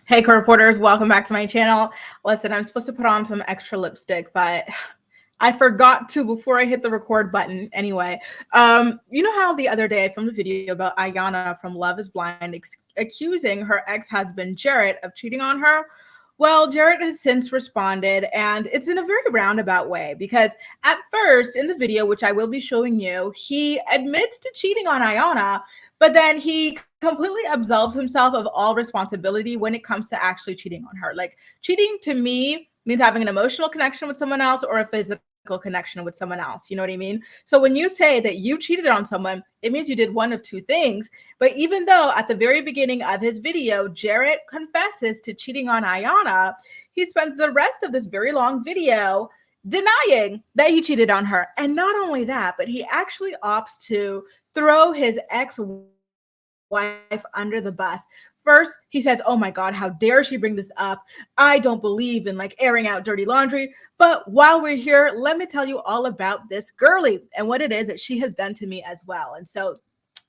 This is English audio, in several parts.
Hey, co-reporters, welcome back to my channel. Listen, I'm supposed to put on some extra lipstick, but I forgot to before I hit the record button. Anyway, you know how the other day I filmed a video about Iyanna from Love is Blind accusing her ex-husband Jarrette of cheating on her? Well, Jarrette has since responded, and it's in a very roundabout way because at first in the video, which I will be showing you, he admits to cheating on Iyanna, but then he completely absolves himself of all responsibility when it comes to actually cheating on her. Like, cheating to me means having an emotional connection with someone else or a physical connection with someone else. You know what I mean? So when you say that you cheated on someone, it means you did one of two things. But even though at the very beginning of his video, Jarrette confesses to cheating on Iyanna, he spends the rest of this very long video denying that he cheated on her. And not only that, but he actually opts to throw his ex-wife under the bus. First, he says, "Oh my God, how dare she bring this up? I don't believe in like airing out dirty laundry." But while we're here, let me tell you all about this girly and what it is that she has done to me as well. And so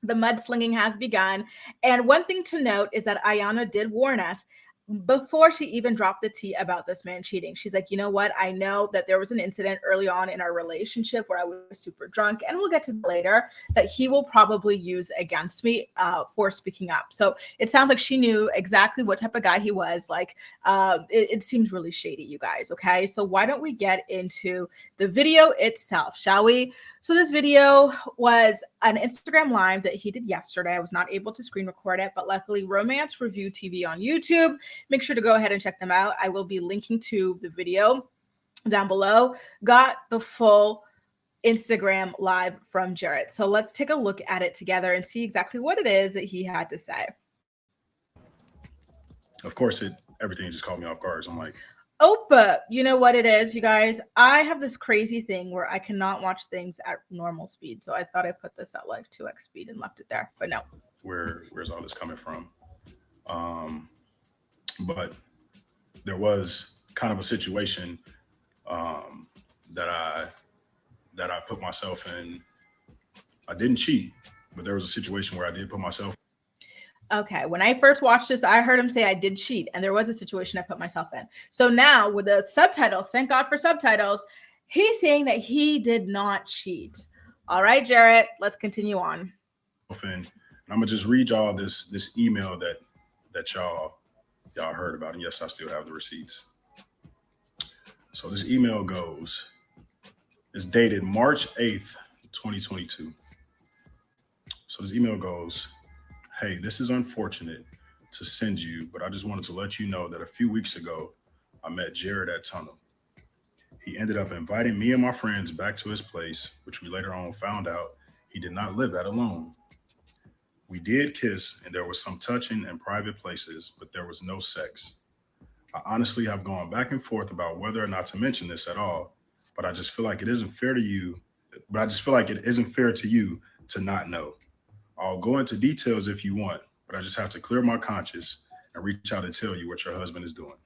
the mudslinging has begun. And one thing to note is that Iyanna did warn us before she even dropped the tea about this man cheating. She's like, you know what? I know that there was an incident early on in our relationship where I was super drunk, and we'll get to that later, that he will probably use against me for speaking up. So it sounds like she knew exactly what type of guy he was. Like, it seems really shady, you guys. Okay, so why don't we get into the video itself, shall we? So this video was an Instagram live that he did yesterday. I was not able to screen record it, but luckily Romance Review TV on YouTube. Make sure to go ahead and check them out. I will be linking to the video down below. Got the full Instagram live from Jarrette. So let's take a look at it together and see exactly what it is that he had to say. Of course, everything just caught me off guard. So I'm like, oh, but you know what it is, you guys? I have this crazy thing where I cannot watch things at normal speed. So I thought I put this at like 2x speed and left it there, but no. Where's all this coming from? But there was kind of a situation that I put myself in. I didn't cheat, but there was a situation where I did put myself. Okay, when I first watched this, I heard him say I did cheat, and there was a situation I put myself in. So now with the subtitles, thank God for subtitles, he's saying that he did not cheat. All right, Jarrette, let's continue on. And I'm gonna just read y'all this email that y'all heard about, and yes, I still have the receipts. So this email goes, it's dated March 8th, 2022. So this email goes, "Hey, this is unfortunate to send you, but I just wanted to let you know that a few weeks ago, I met Jarrette at Tunnel. He ended up inviting me and my friends back to his place, which we later on found out he did not live that alone. We did kiss, and there was some touching in private places, but there was no sex. I honestly have gone back and forth about whether or not to mention this at all, but I just feel like it isn't fair to you. To not know. I'll go into details if you want, but I just have to clear my conscience and reach out and tell you what your husband is doing."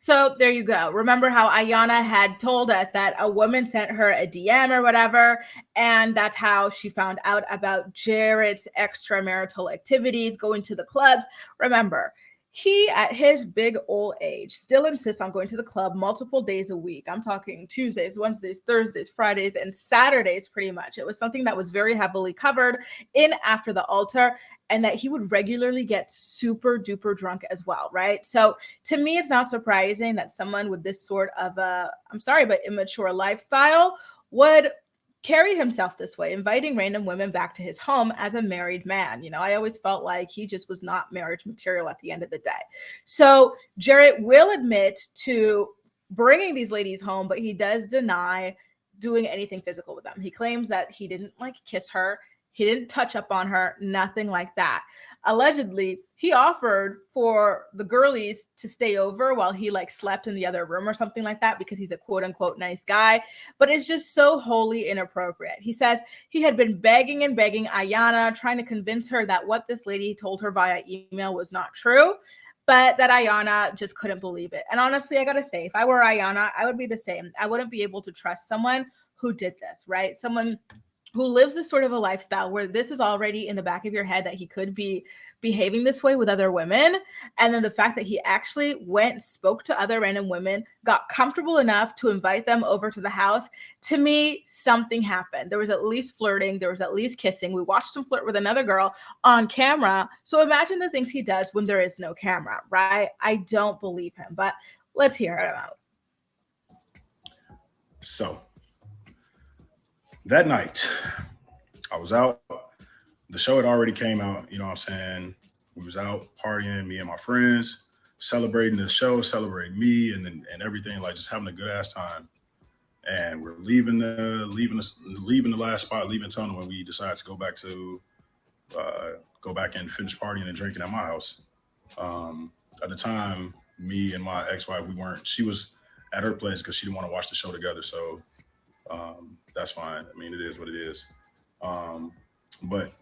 So there you go. Remember how Iyanna had told us that a woman sent her a DM or whatever, and that's how she found out about Jarrette's extramarital activities, going to the clubs. Remember, he, at his big old age, still insists on going to the club multiple days a week. I'm talking Tuesdays, Wednesdays, Thursdays, Fridays, and Saturdays, pretty much. It was something that was very heavily covered in After the Altar, and that he would regularly get super duper drunk as well, right? So to me, it's not surprising that someone with this sort of I'm sorry, but immature lifestyle would carry himself this way, inviting random women back to his home as a married man. You know, I always felt like he just was not marriage material at the end of the day. So Jarrette will admit to bringing these ladies home, but he does deny doing anything physical with them. He claims that he didn't like kiss her. He didn't touch up on her, nothing like that. Allegedly, he offered for the girlies to stay over while he like slept in the other room or something like that because he's a quote unquote nice guy, but it's just so wholly inappropriate. He says he had been begging and begging Iyanna, trying to convince her that what this lady told her via email was not true, but that Iyanna just couldn't believe it. And honestly, I gotta say, if I were Iyanna, I would be the same. I wouldn't be able to trust someone who did this, right? Someone who lives this sort of a lifestyle where this is already in the back of your head that he could be behaving this way with other women. And then the fact that he actually went, spoke to other random women, got comfortable enough to invite them over to the house. To me, something happened. There was at least flirting. There was at least kissing. We watched him flirt with another girl on camera. So imagine the things he does when there is no camera, right? I don't believe him, but let's hear it out. So that night, I was out. The show had already came out. You know what I'm saying? We was out partying, me and my friends, celebrating the show, celebrating me, and everything, like just having a good ass time. And we're leaving the last spot, leaving tunnel, when we decide to go back and finish partying and drinking at my house. At the time, me and my ex-wife, she was at her place because she didn't want to watch the show together. So that's fine. I mean, it is what it is. But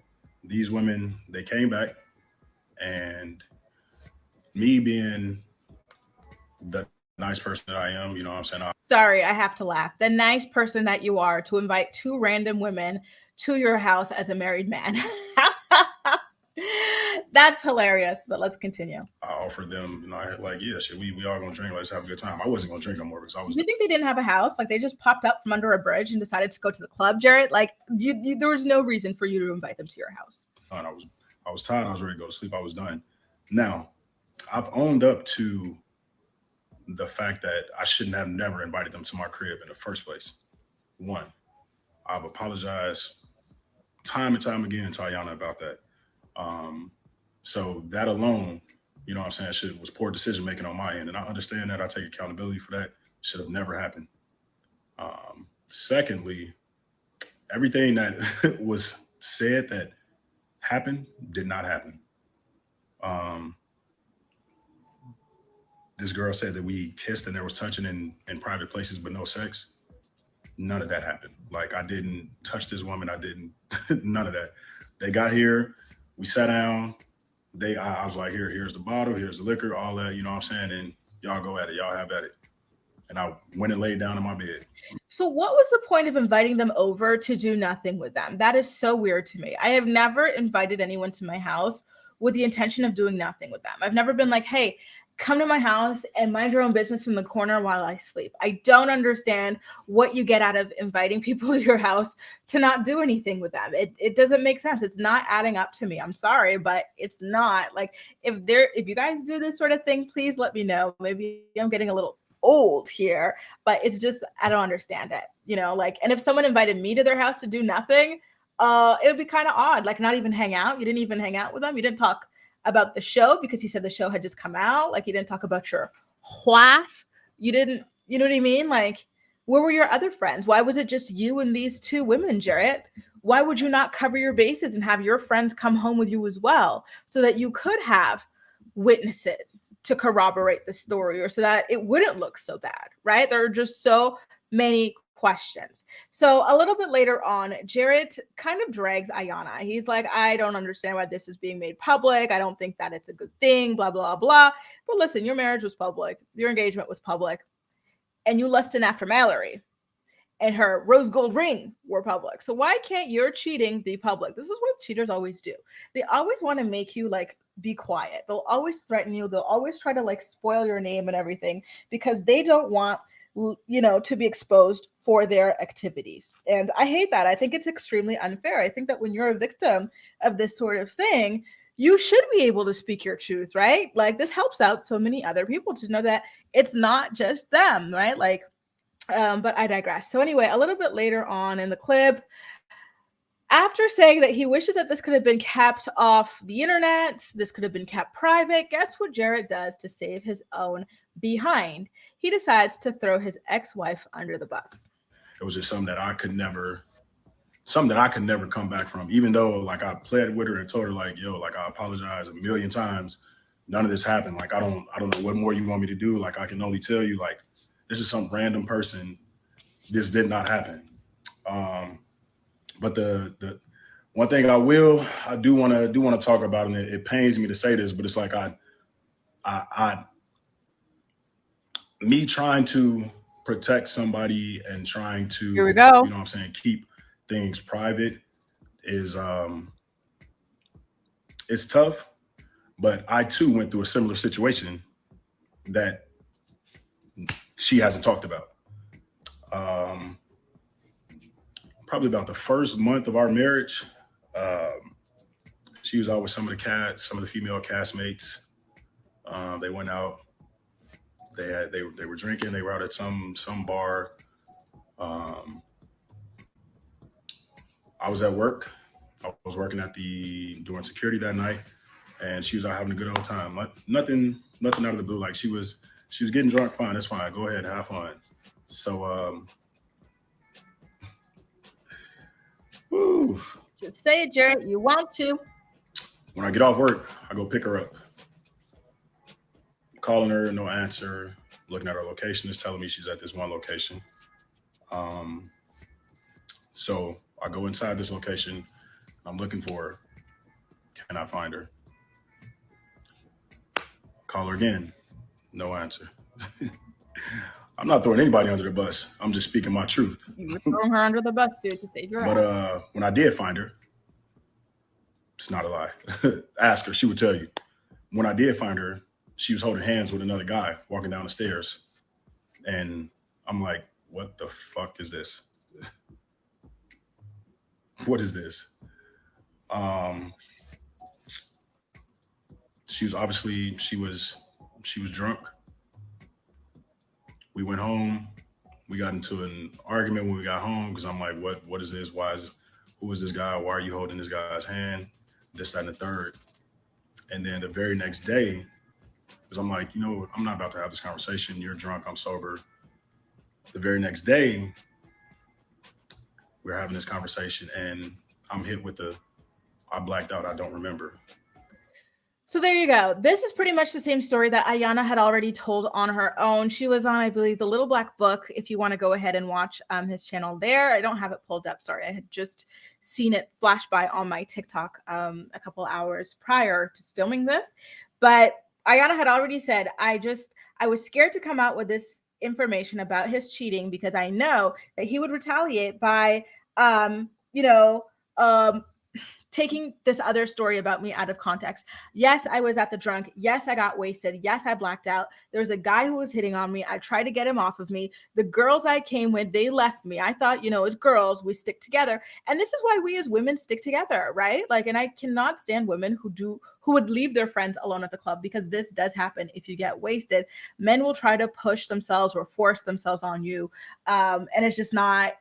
these women, they came back, and me being the nice person that I am, you know what I'm saying? Sorry, I have to laugh. The nice person that you are to invite two random women to your house as a married man. That's hilarious, but let's continue. I offered them, you know, I had like, yeah, shit, we all gonna drink, let's have a good time. I wasn't gonna drink no more because I was. Do you think they didn't have a house? Like they just popped up from under a bridge and decided to go to the club, Jarrette? Like there was no reason for you to invite them to your house. And I was tired. I was ready to go to sleep. I was done. Now, I've owned up to the fact that I shouldn't have never invited them to my crib in the first place. One, I've apologized time and time again to Iyanna about that. So that alone, you know what I'm saying, shit was poor decision making on my end. And I understand that. I take accountability for that. Should have never happened. Secondly, everything that was said that happened did not happen. This girl said that we kissed and there was touching in private places, but no sex. None of that happened. Like I didn't touch this woman. I didn't, none of that. They got here, we sat down. I was like, here's the bottle, here's the liquor, all that, you know what I'm saying? And y'all go at it, y'all have at it. And I went and laid down in my bed. So what was the point of inviting them over to do nothing with them? That is so weird to me. I have never invited anyone to my house with the intention of doing nothing with them. I've never been like, hey, come to my house and mind your own business in the corner while I sleep. I don't understand what you get out of inviting people to your house to not do anything with them. It doesn't make sense. It's not adding up to me. I'm sorry, but it's not. Like if you guys do this sort of thing, please let me know. Maybe I'm getting a little old here, but it's just, I don't understand it, you know, like, and if someone invited me to their house to do nothing, it would be kind of odd, like not even hang out. You didn't even hang out with them. You didn't talk about the show because he said the show had just come out. Like you didn't talk about your wife. You didn't, you know what I mean? Like, where were your other friends? Why was it just you and these two women, Jarrette? Why would you not cover your bases and have your friends come home with you as well so that you could have witnesses to corroborate the story or so that it wouldn't look so bad, right? There are just so many questions. So a little bit later on, Jarrette kind of drags Iyanna. He's like, I don't understand why this is being made public. I don't think that it's a good thing, blah, blah, blah. But listen, your marriage was public. Your engagement was public. And you lusted after Mallory. And her rose gold ring were public. So why can't your cheating be public? This is what cheaters always do. They always want to make you like be quiet. They'll always threaten you. They'll always try to like spoil your name and everything because they don't want, you know, to be exposed for their activities. And I hate that. I think it's extremely unfair. I think that when you're a victim of this sort of thing, you should be able to speak your truth, right? Like this helps out so many other people to know that it's not just them, right? Like, but I digress. So anyway, a little bit later on in the clip, after saying that he wishes that this could have been kept off the internet, this could have been kept private, guess what Jarrette does to save his own behind? He decides to throw his ex-wife under the bus. It was just something that I could never come back from, even though like I pled with her and told her like, yo, like I apologize a million times. None of this happened. Like, I don't know what more you want me to do. Like, I can only tell you like, this is some random person. This did not happen. But the one thing I do want to talk about, and it pains me to say this, but it's like me trying to protect somebody and trying to, Here we go. you know what I'm saying, keep things private is it's tough. But I too went through a similar situation that she hasn't talked about. Um, Probably about the first month of our marriage, she was out with some of the female castmates. They went out. They were drinking. They were out at some bar. Um, I was at work. I was working at the doing security that night, and she was out having a good old time. Nothing out of the blue. Like she was getting drunk. Fine, that's fine. Go ahead, have fun. So, whew, Just say it, Jarrette. You want to. when I get off work, I go pick her up. Calling her, no answer. Looking at her location, is telling me she's at this one location. Um, so I go inside this location. I'm looking for her. Cannot find her. Call her again. No answer. I'm not throwing anybody under the bus. I'm just speaking my truth. You're throwing her under the bus, dude, to save your But ass. when I did find her, it's not a lie. Ask her, she would tell you. When I did find her, she was holding hands with another guy walking down the stairs. And I'm like, what the fuck is this? What is this? Um, she was obviously she was drunk. We went home. We got into an argument when we got home because I'm like, what is this? Who is this guy? Why are you holding this guy's hand? This, that, and the third. And then the very next day, because I'm like, I'm not about to have this conversation. You're drunk, I'm sober. The very next day, we're having this conversation and I'm hit with I blacked out, I don't remember. So there you go. This is pretty much the same story that Iyanna had already told on her own. She was on, I believe, the Little Black Book. If you want to go ahead and watch his channel there. I don't have it pulled up. Sorry. I had just seen it flash by on my TikTok a couple hours prior to filming this. But Iyanna had already said, I was scared to come out with this information about his cheating because I know that he would retaliate by, you know, taking this other story about me out of context. Yes, I was at the drunk. Yes, I got wasted. Yes, I blacked out. There was a guy who was hitting on me. I tried to get him off of me. The girls I came with, they left me. I thought, as girls, we stick together. And this is why we as women stick together, right? And I cannot stand women who would leave their friends alone at the club, because this does happen if you get wasted. Men will try to push themselves or force themselves on you. And it's not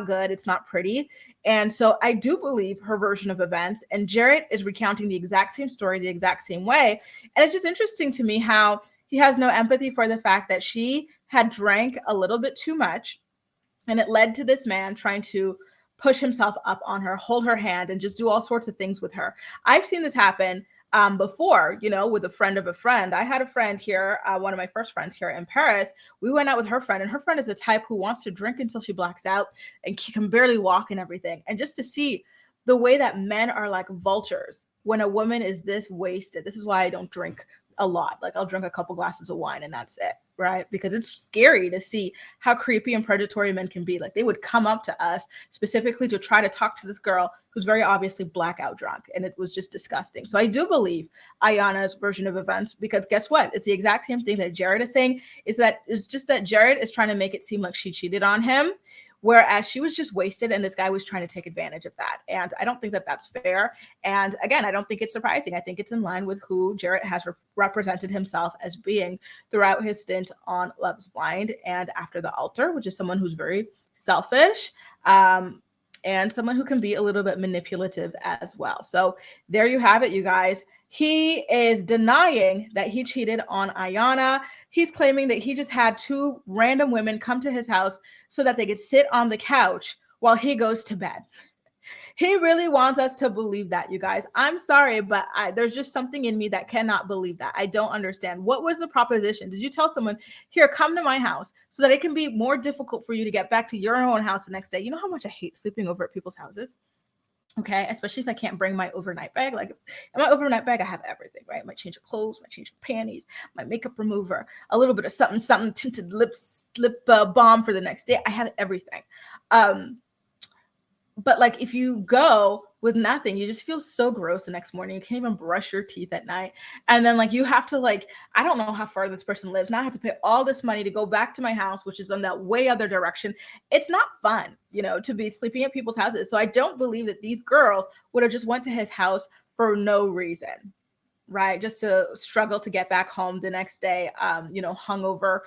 good. It's not pretty. And so I do believe her version of events, and Jarrette is recounting the exact same story, the exact same way. And it's just interesting to me how he has no empathy for the fact that she had drank a little bit too much, and it led to this man trying to push himself up on her, hold her hand, and just do all sorts of things with her. I've seen this happen before, with a friend of a friend. I had a friend here, one of my first friends here in Paris. We went out with her friend, and her friend is the type who wants to drink until she blacks out and can barely walk and everything. And just to see the way that men are like vultures when a woman is this wasted. This is why I don't drink a lot. I'll drink a couple glasses of wine and that's it, right? Because it's scary to see how creepy and predatory men can be. They would come up to us specifically to try to talk to this girl who's very obviously blackout drunk, and it was just disgusting. So I do believe Iyanna's version of events, because guess what? It's the exact same thing that Jarrette is saying. It's just that Jarrette is trying to make it seem like she cheated on him, whereas she was just wasted and this guy was trying to take advantage of that. And I don't think that that's fair. And again, I don't think it's surprising. I think it's in line with who Jarrette has represented himself as being throughout his stint on Love's Blind and After the Altar, which is someone who's very selfish and someone who can be a little bit manipulative as well. So there you have it, you guys. He is denying that he cheated on Iyanna. He's claiming that he just had two random women come to his house so that they could sit on the couch while he goes to bed. He really wants us to believe that, you guys. I'm sorry, but there's just something in me that cannot believe that. I don't understand. What was the proposition? Did you tell someone, here, come to my house so that it can be more difficult for you to get back to your own house the next day? You know how much I hate sleeping over at people's houses? Okay, especially if I can't bring my overnight bag. Like in my overnight bag, I have everything, right? My change of clothes, my change of panties, my makeup remover, a little bit of something, tinted lip balm for the next day. I have everything. But like if you go with nothing, you just feel so gross the next morning. You can't even brush your teeth at night. And then like you have to like, I don't know how far this person lives. Now I have to pay all this money to go back to my house, which is on that way other direction. It's not fun, to be sleeping at people's houses. So I don't believe that these girls would have just went to his house for no reason. Right, just to struggle to get back home the next day, hungover,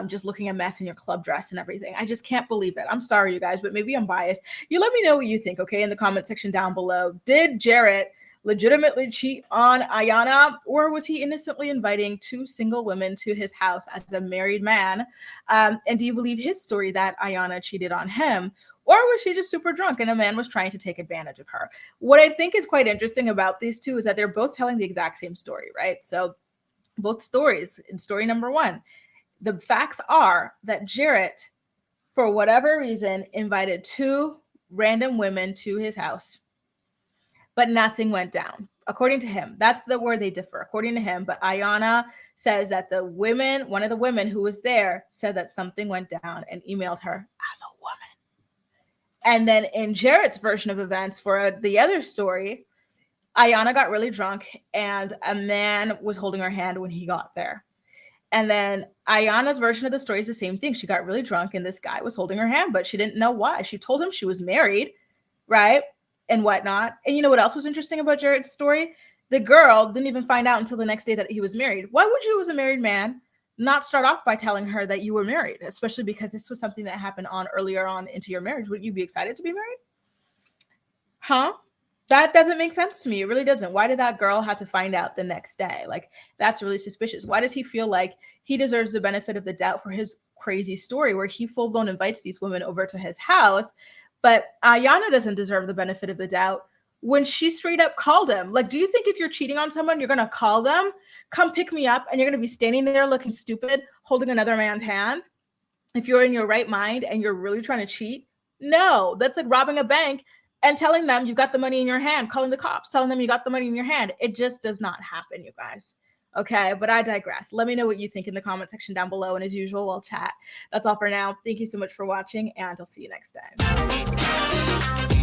just looking a mess in your club dress and everything. I just can't believe it. I'm sorry, you guys, but maybe I'm biased. You let me know what you think, okay, in the comment section down below. Did Jarrette legitimately cheat on Iyanna, or was he innocently inviting two single women to his house as a married man? And do you believe his story that Iyanna cheated on him? Or was she just super drunk and a man was trying to take advantage of her? What I think is quite interesting about these two is that they're both telling the exact same story, right? So both stories. In story number one, the facts are that Jarrette, for whatever reason, invited two random women to his house, but nothing went down. According to him, that's the word they differ, according to him. But Iyanna says that one of the women who was there said that something went down and emailed her as a woman. And then in Jarrette's version of events for the other story, Iyanna got really drunk and a man was holding her hand when he got there. And then Iyanna's version of the story is the same thing. She got really drunk and this guy was holding her hand, but she didn't know why. She told him she was married, right? And whatnot. And you know what else was interesting about Jarrette's story? The girl didn't even find out until the next day that he was married. Why would you, as a married man, not start off by telling her that you were married, especially because this was something that happened earlier on into your marriage? Wouldn't you be excited to be married? Huh? That doesn't make sense to me. It really doesn't. Why did that girl have to find out the next day? Like, that's really suspicious. Why does he feel like he deserves the benefit of the doubt for his crazy story where he full-blown invites these women over to his house, but Iyanna doesn't deserve the benefit of the doubt when she straight up called him? Like, do you think if you're cheating on someone, you're going to call them, come pick me up, and you're going to be standing there looking stupid, holding another man's hand? If you're in your right mind and you're really trying to cheat? No, that's like robbing a bank and telling them you've got the money in your hand, calling the cops, telling them you got the money in your hand. It just does not happen, you guys. Okay, but I digress. Let me know what you think in the comment section down below. And as usual, we'll chat. That's all for now. Thank you so much for watching, and I'll see you next time.